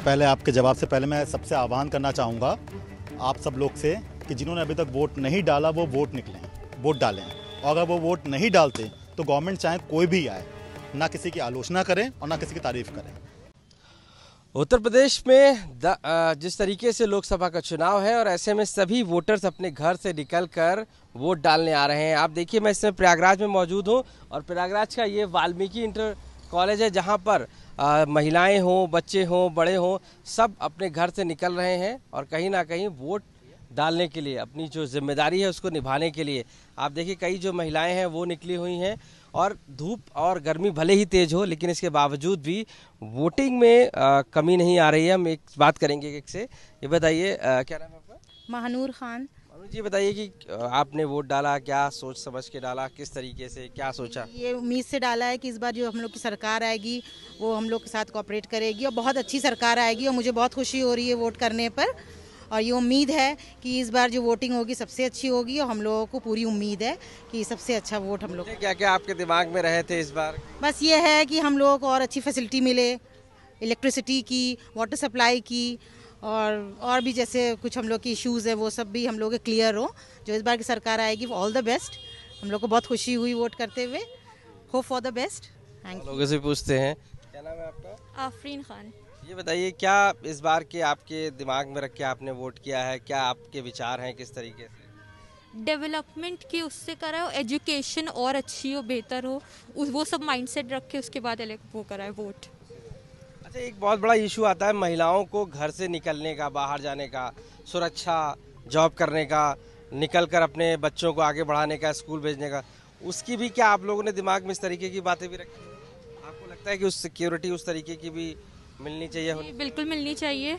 पहले आपके जवाब से पहले मैं सबसे आह्वान करना चाहूँगा आप सब लोग से कि जिन्होंने अभी तक वोट नहीं डाला वो वोट निकलें, वोट डालें। और अगर वो वोट नहीं डालते तो गवर्नमेंट चाहे कोई भी आए, ना किसी की आलोचना करें और ना किसी की तारीफ करें। उत्तर प्रदेश में जिस तरीके से लोकसभा का चुनाव है और ऐसे में सभी वोटर्स अपने घर से निकलकर वोट डालने आ रहे हैं। आप देखिए, मैं इस समय प्रयागराज में मौजूद हूं और प्रयागराज का ये वाल्मीकि इंटर कॉलेज है जहां पर महिलाएं हों, बच्चे हों, बड़े हों, सब अपने घर से निकल रहे हैं और कहीं ना कहीं वोट डालने के लिए, अपनी जो जिम्मेदारी है उसको निभाने के लिए। आप देखिए, कई जो महिलाएं हैं वो निकली हुई हैं और धूप और गर्मी भले ही तेज हो लेकिन इसके बावजूद भी वोटिंग में कमी नहीं आ रही है। हम एक बात करेंगे एक से। ये बताइए, क्या नाम है आपका? महानूर खान। जी बताइए कि आपने वोट डाला, क्या सोच समझ के डाला, किस तरीके से, क्या सोचा? ये उम्मीद से डाला है कि इस बार जो हम लोग की सरकार आएगी वो हम लोग के साथ कोऑपरेट करेगी और बहुत अच्छी सरकार आएगी और मुझे बहुत खुशी हो रही है वोट करने पर। और ये उम्मीद है कि इस बार जो वोटिंग होगी सबसे अच्छी होगी और हम लोगों को पूरी उम्मीद है कि सबसे अच्छा वोट हम लोग। क्या क्या आपके दिमाग में रहे थे इस बार? बस ये है कि हम लोगों को और अच्छी फैसिलिटी मिले, इलेक्ट्रिसिटी की, वाटर सप्लाई की और भी जैसे कुछ हम लोग की इश्यूज़ है वो सब भी हम लोग के क्लियर हो। जो इस बार की सरकार आएगी वो ऑल द बेस्ट। हम लोग को बहुत खुशी हुई वोट करते हुए। Hope for the best. Thank you. लोगों से पूछते हैं, क्या नाम है आपका? आफरीन खान। ये बताइए, क्या इस बार के आपके दिमाग में रख के आपने वोट किया है? क्या आपके विचार हैं, किस तरीके से? डेवलपमेंट की उससे करा हो, एजुकेशन और अच्छी हो, बेहतर हो, वो सब माइंडसेट रख के उसके बाद वो करा है वोट। अच्छा, एक बहुत बड़ा इशू आता है महिलाओं को घर से निकलने का, बाहर जाने का, सुरक्षा, जॉब करने का, निकल कर अपने बच्चों को आगे बढ़ाने का, स्कूल भेजने का। उसकी भी क्या आप लोगों ने दिमाग में इस तरीके की बातें भी रखी हैं? आपको लगता है कि उस सिक्योरिटी उस तरीके की भी मिलनी चाहिए? बिल्कुल मिलनी चाहिए,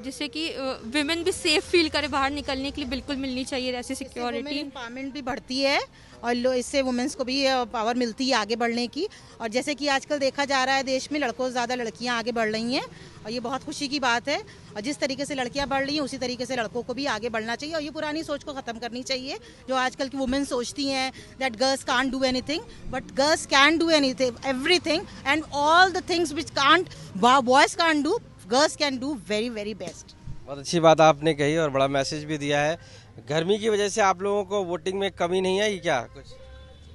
जिससे कि विमेन भी सेफ फील करे, बाहर निकलने के लिए बिल्कुल मिलनी चाहिए ऐसी सिक्योरिटी। एम्पावरमेंट भी बढ़ती है और इससे वुमेन्स को भी पावर मिलती है आगे बढ़ने की। और जैसे कि आजकल देखा जा रहा है देश में लड़कों से ज़्यादा लड़कियां आगे बढ़ रही हैं और ये बहुत खुशी की बात है। और जिस तरीके से लड़कियां बढ़ रही हैं उसी तरीके से लड़कों को भी आगे बढ़ना चाहिए और ये पुरानी सोच को ख़त्म करनी चाहिए जो आजकल की वुमेन सोचती हैं that girls can't do anything, but girls can do anything, everything, and all the things which can't boys can't do, girls can do very very best. बहुत अच्छी बात आपने कही और बड़ा मैसेज भी दिया है। गर्मी की वजह से आप लोगों को वोटिंग में कमी नहीं आई क्या? कुछ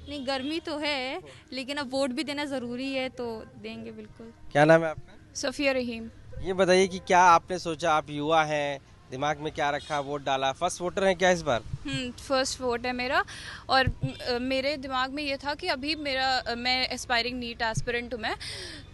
नहीं, गर्मी तो है लेकिन अब वोट भी देना ज़रूरी है तो देंगे बिल्कुल। क्या नाम है आपका? सफ़िया रहीम। ये बताइए कि क्या आपने सोचा, आप युवा हैं, दिमाग में क्या रखा, वोट डाला, फर्स्ट वोटर हैं क्या इस बार? फर्स्ट वोट है मेरा। और मेरे दिमाग में ये था कि अभी मैं एस्पायरिंग नीट एस्पिरेंट हूँ मैं,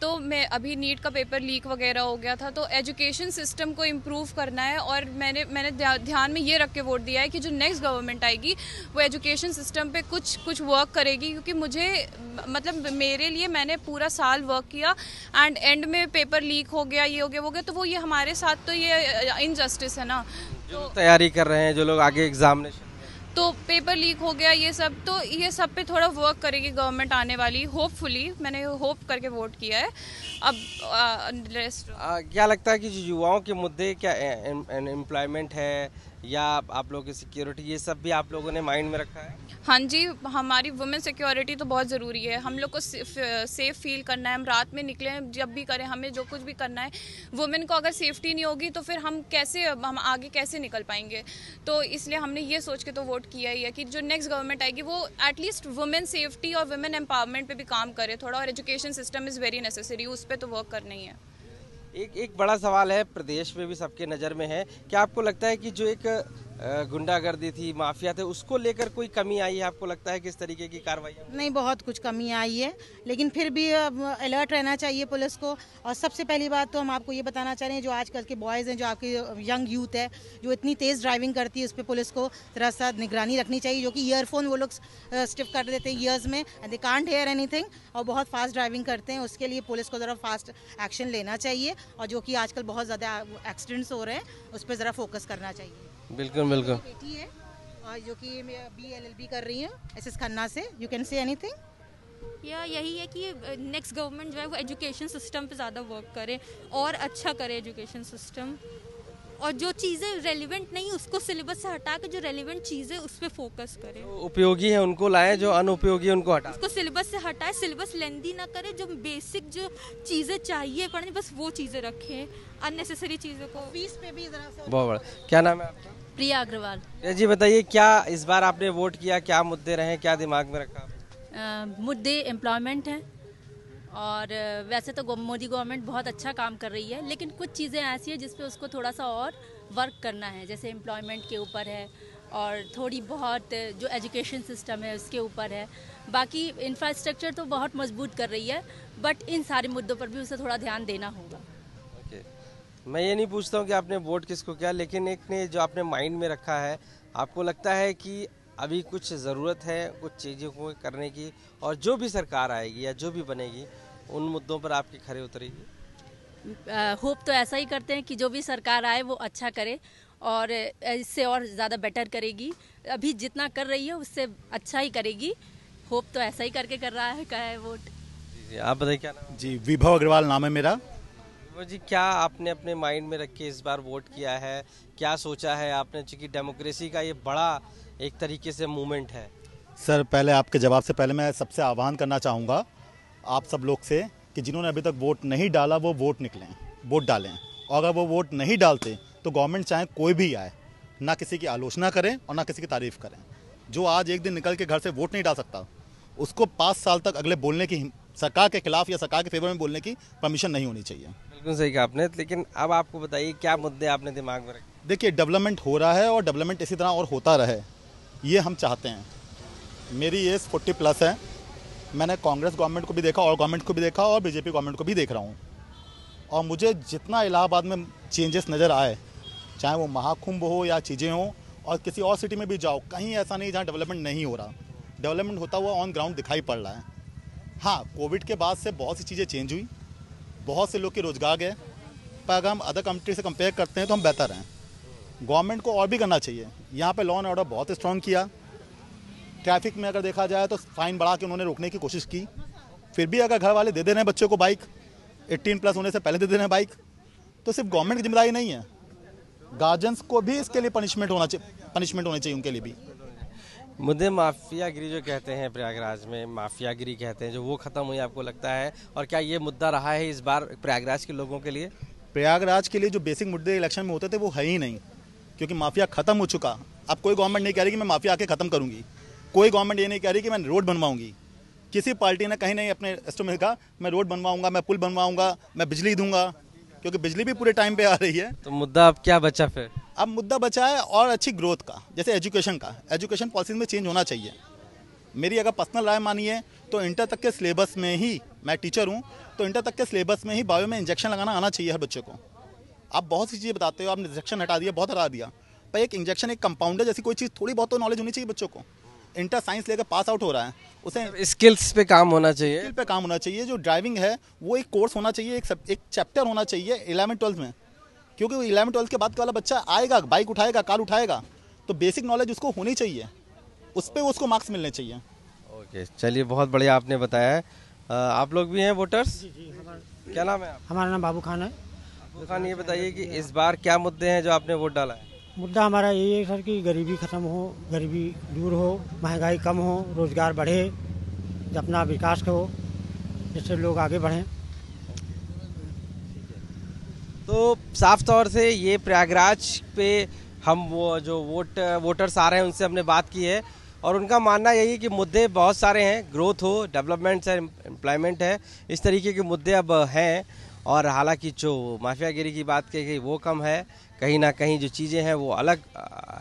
तो मैं अभी नीट का पेपर लीक वगैरह हो गया था तो एजुकेशन सिस्टम को इम्प्रूव करना है और मैंने ध्यान में ये रख के वोट दिया है कि जो नेक्स्ट गवर्नमेंट आएगी वो एजुकेशन सिस्टम पे कुछ वर्क करेगी, क्योंकि मुझे मतलब मेरे लिए मैंने पूरा साल वर्क किया एंड एंड में पेपर लीक हो गया, ये हो गया वो गया, तो वो ये हमारे साथ तो ये इनजस्टिस है ना। जो तैयारी कर रहे हैं, जो लोग आगे एग्जामिनेशन, तो पेपर लीक हो गया ये सब, तो ये सब पे थोड़ा वर्क करेगी गवर्नमेंट आने वाली, होपफुली। मैंने होप करके वोट किया है। अब रेस्ट क्या लगता है कि जो युवाओं के मुद्दे, क्या एम्प्लॉयमेंट है या आप लोगों की सिक्योरिटी, ये सब भी आप लोगों ने माइंड में रखा है? हाँ जी, हमारी वुमेन सिक्योरिटी तो बहुत ज़रूरी है। हम लोग को सेफ फील करना है, हम रात में निकलें जब भी करें, हमें जो कुछ भी करना है, वुमेन को अगर सेफ्टी नहीं होगी तो फिर हम आगे कैसे निकल पाएंगे। तो इसलिए हमने ये सोच के तो वोट किया ही है कि जो नेक्स्ट गवर्नमेंट आएगी वो एटलीस्ट वुमेन सेफ्टी और वुमेन एम्पावरमेंट पे भी काम करे थोड़ा, और education system is very necessary, उस पर तो वर्क करना ही है। एक बड़ा सवाल है, प्रदेश में भी सबके नज़र में है, क्या आपको लगता है कि जो एक गुंडागर्दी थी, माफिया थे, उसको लेकर कोई कमी आई है? आपको लगता है किस तरीके की कार्रवाई? नहीं, बहुत कुछ कमी आई है लेकिन फिर भी अलर्ट रहना चाहिए पुलिस को। और सबसे पहली बात तो हम आपको ये बताना चाह रहे हैं, जो आजकल के बॉयज़ हैं, जो आपकी यंग यूथ है जो इतनी तेज़ ड्राइविंग करती है, उस पर पुलिस को थोड़ा सा निगरानी रखनी चाहिए। जो कि ईयरफोन वो लोग स्टिफ कर देते हैं ईयर्स में and they can't hear anything और बहुत फास्ट ड्राइविंग करते हैं, उसके लिए पुलिस को ज़रा फास्ट एक्शन लेना चाहिए। और जो कि आजकल बहुत ज़्यादा एक्सीडेंट्स हो रहे हैं उस पर ज़रा फोकस करना चाहिए। बिल्कुल बिल्कुल। बेटी है और जो कि BLLB कर रही है SS खन्ना से। You can say anything. या यही है कि नेक्स्ट गवर्नमेंट जो है वो एजुकेशन सिस्टम पे ज़्यादा वर्क करे और अच्छा करे एजुकेशन सिस्टम। और जो चीज़ें रेलिवेंट नहीं उसको सिलेबस से हटा के जो रेलिवेंट चीज़ें उस पर फोकस करें। उपयोगी है उनको लाएं, जो अनुपयोगी है उनको हटा। उसको सिलेबस से हटाए, सिलेबस लेंदी ना करे, जो बेसिक जो चीज़ें चाहिए पढ़ने बस वो चीज़ें रखें, अननेसेसरी चीज़ों को। फीस पे भी जरा सा। बहुत बड़ा। क्या नाम है आपका? प्रिया अग्रवाल। प्रिया जी बताइए, क्या इस बार आपने वोट किया, क्या मुद्दे रहे, क्या दिमाग में रखा? मुद्दे एम्प्लॉयमेंट हैं और वैसे तो मोदी गवर्नमेंट बहुत अच्छा काम कर रही है, लेकिन कुछ चीज़ें ऐसी हैं जिस पे उसको थोड़ा सा और वर्क करना है, जैसे एम्प्लॉयमेंट के ऊपर है और थोड़ी बहुत जो एजुकेशन सिस्टम है उसके ऊपर है। बाकी इंफ्रास्ट्रक्चर तो बहुत मजबूत कर रही है, बट इन सारे मुद्दों पर भी उसे थोड़ा ध्यान देना होगा। मैं ये नहीं पूछता हूँ कि आपने वोट किसको किया, लेकिन एक ने जो आपने माइंड में रखा है, आपको लगता है कि अभी कुछ ज़रूरत है कुछ चीज़ों को करने की, और जो भी सरकार आएगी या जो भी बनेगी उन मुद्दों पर आपकी खरे उतरेगी? होप तो ऐसा ही करते हैं कि जो भी सरकार आए वो अच्छा करे और इससे और ज़्यादा बेटर करेगी। अभी जितना कर रही है उससे अच्छा ही करेगी। होप तो ऐसा ही करके कर रहा है का है वोट। जी, आप बताइए क्या नाम? जी, विभव अग्रवाल नाम है मेरा। वो जी, क्या आपने अपने माइंड में रख के इस बार वोट किया है, क्या सोचा है आपने, चूँकि डेमोक्रेसी का ये बड़ा एक तरीके से मूवमेंट है? सर, पहले आपके जवाब से पहले मैं सबसे आह्वान करना चाहूँगा आप सब लोग से कि जिन्होंने अभी तक वोट नहीं डाला वो वोट निकलें, वोट डालें। और अगर वो वोट नहीं डालते तो गवर्नमेंट चाहे कोई भी आए, ना किसी की आलोचना करें और ना किसी की तारीफ़ करें। जो आज एक दिन निकल के घर से वोट नहीं डाल सकता उसको 5 साल तक अगले बोलने की, सरकार के खिलाफ या सरकार के फेवर में बोलने की परमिशन नहीं होनी चाहिए। बिल्कुल सही कहा आपने, लेकिन अब आपको बताइए क्या मुद्दे आपने दिमाग में रखे? देखिए, डेवलपमेंट हो रहा है और डेवलपमेंट इसी तरह और होता रहे, ये हम चाहते हैं। मेरी एज 40+ है। मैंने कांग्रेस गवर्नमेंट को भी देखा और गवर्नमेंट को भी देखा और बीजेपी गवर्नमेंट को भी देख रहा हूँ, और मुझे जितना इलाहाबाद में चेंजेस नज़र आए, चाहे वो महाकुंभ हो या चीज़ें हों, और किसी और सिटी में भी जाओ, कहीं ऐसा नहीं जहाँ डेवलपमेंट नहीं हो रहा। डेवलपमेंट होता हुआ ऑन ग्राउंड दिखाई पड़ रहा है। हाँ, कोविड के बाद से बहुत सी चीज़ें चेंज हुई, बहुत से लोग के रोजगार गए, पर अगर हम अदर कंट्री से कंपेयर करते हैं तो हम बेहतर हैं। गवर्नमेंट को और भी करना चाहिए। यहाँ पे लॉ एंड ऑर्डर बहुत स्ट्रॉन्ग किया। ट्रैफिक में अगर देखा जाए तो फाइन बढ़ा के उन्होंने रोकने की कोशिश की। फिर भी अगर घर वाले दे दे रहे हैं बच्चों को बाइक, 18+ होने से पहले दे दे रहे हैं बाइक, तो सिर्फ गवर्नमेंट की जिम्मेदारी नहीं है, गार्जियंस को भी इसके लिए पनिशमेंट होनी चाहिए उनके लिए भी। मुद्दे माफियागिरी जो कहते हैं, प्रयागराज में माफियागिरी कहते हैं, जो वो खत्म हुई आपको लगता है? और क्या ये मुद्दा रहा है इस बार प्रयागराज के लोगों के लिए? प्रयागराज के लिए जो बेसिक मुद्दे इलेक्शन में होते थे वो है ही नहीं, क्योंकि माफिया खत्म हो चुका। अब कोई गवर्नमेंट नहीं कह रही कि मैं माफिया आके खत्म करूंगी, कोई गवर्नमेंट ये नहीं कह रही कि मैं रोड बनवाऊंगी। किसी पार्टी ने कहीं नहीं अपने एस्टिमेट में कहा मैं रोड बनवाऊंगा, मैं पुल बनवाऊंगा, मैं बिजली दूंगा, क्योंकि बिजली भी पूरे टाइम पे आ रही है। तो मुद्दा अब क्या बचा फिर? अब मुद्दा बचा है और अच्छी ग्रोथ का, जैसे एजुकेशन का। एजुकेशन पॉलिसी में चेंज होना चाहिए। मेरी अगर पर्सनल राय मानिए तो इंटर तक के सिलेबस में ही, मैं टीचर हूँ तो इंटर तक के सिलेबस में ही बायो में इंजेक्शन लगाना आना चाहिए हर बच्चे को। आप बहुत सी चीज़ें बताते हो, आपने इंजेक्शन हटा दिया, बहुत हटा दिया, पर एक इंजेक्शन, एक कंपाउंडर जैसी कोई चीज़ थोड़ी बहुत तो नॉलेज होनी चाहिए बच्चों को। इंटर साइंस लेकर पास आउट हो रहा है, उसे स्किल्स पे काम होना चाहिए। स्किल पे काम होना चाहिए। जो ड्राइविंग है वो एक कोर्स होना चाहिए, एक चैप्टर होना चाहिए 11-12 में, क्योंकि 11-12 के बाद वाला बच्चा आएगा, बाइक उठाएगा, कार उठाएगा, तो बेसिक नॉलेज उसको होनी चाहिए, उस पर उसको मार्क्स मिलने चाहिए। ओके, चलिए, बहुत बढ़िया आपने बताया है। आप लोग भी हैं वोटर्स? जी। क्या नाम है आप? हमारा नाम बाबू खान है। बाबू खान, ये बताइए कि इस बार क्या मुद्दे हैं जो आपने वोट डाला है? मुद्दा हमारा यही है सर कि गरीबी ख़त्म हो, गरीबी दूर हो, महंगाई कम हो, रोज़गार बढ़े, अपना विकास हो, जिससे लोग आगे बढ़ें। तो साफ तौर से ये प्रयागराज पे हम वो जो वोटर्स आ रहे हैं उनसे हमने बात की है, और उनका मानना यही है कि मुद्दे बहुत सारे हैं, ग्रोथ हो, डेवलपमेंट है, एम्प्लॉयमेंट है, इस तरीके के मुद्दे अब हैं। और हालांकि जो माफियागिरी की बात की गई वो कम है, कहीं ना कहीं जो चीज़ें हैं वो अलग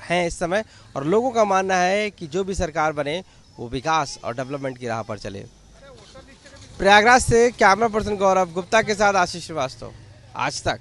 हैं इस समय, और लोगों का मानना है कि जो भी सरकार बने वो विकास और डेवलपमेंट की राह पर चले। प्रयागराज से कैमरा पर्सन गौरव गुप्ता के साथ आशीष श्रीवास्तव, आज तक।